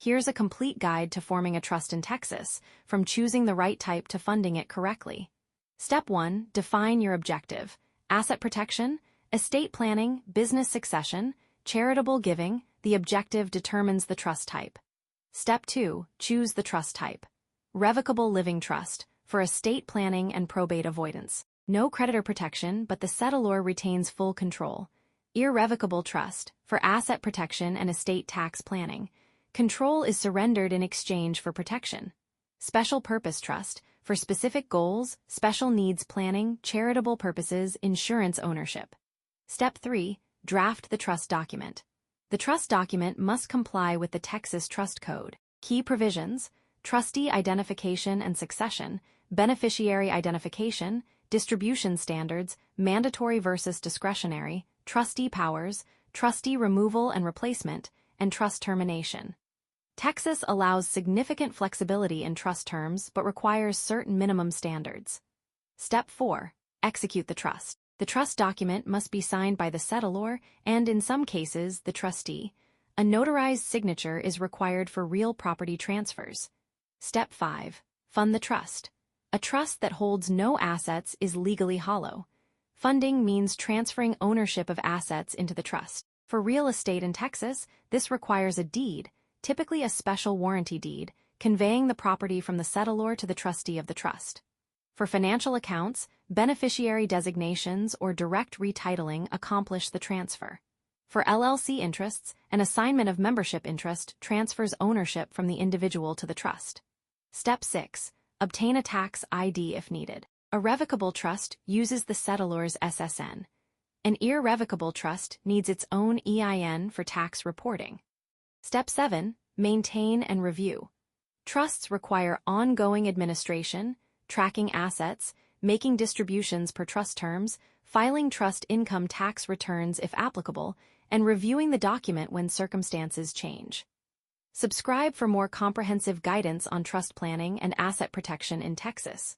Here's a complete guide to forming a trust in Texas, from choosing the right type to funding it correctly. Step 1. Define your objective: asset protection, estate planning, business succession, charitable giving. The objective determines the trust type. Step 2. Choose the trust type: revocable living trust, for estate planning and probate avoidance. No creditor protection, but the settlor retains full control. Irrevocable trust, for asset protection and estate tax planning. Control is surrendered in exchange for protection. Special purpose trust, for specific goals, special needs planning, charitable purposes, insurance ownership. Step 3. Draft the trust document. The trust document must comply with the Texas Trust Code. Key provisions: trustee identification and succession, beneficiary identification, distribution standards, mandatory versus discretionary, trustee powers, trustee removal and replacement, and trust termination. Texas allows significant flexibility in trust terms but requires certain minimum standards. Step 4. Execute the trust. The trust document must be signed by the settlor and, in some cases, the trustee. A notarized signature is required for real property transfers. Step 5. Fund the trust. A trust that holds no assets is legally hollow. Funding means transferring ownership of assets into the trust. For real estate in Texas, this requires a deed, typically a special warranty deed, conveying the property from the settlor to the trustee of the trust. For financial accounts, beneficiary designations or direct retitling accomplish the transfer. For LLC interests, an assignment of membership interest transfers ownership from the individual to the trust. Step 6. Obtain a tax ID if needed. A revocable trust uses the settlor's SSN. An irrevocable trust needs its own EIN for tax reporting. Step 7. Maintain and review. Trusts require ongoing administration, tracking assets, making distributions per trust terms, filing trust income tax returns if applicable, and reviewing the document when circumstances change. Subscribe for more comprehensive guidance on trust planning and asset protection in Texas.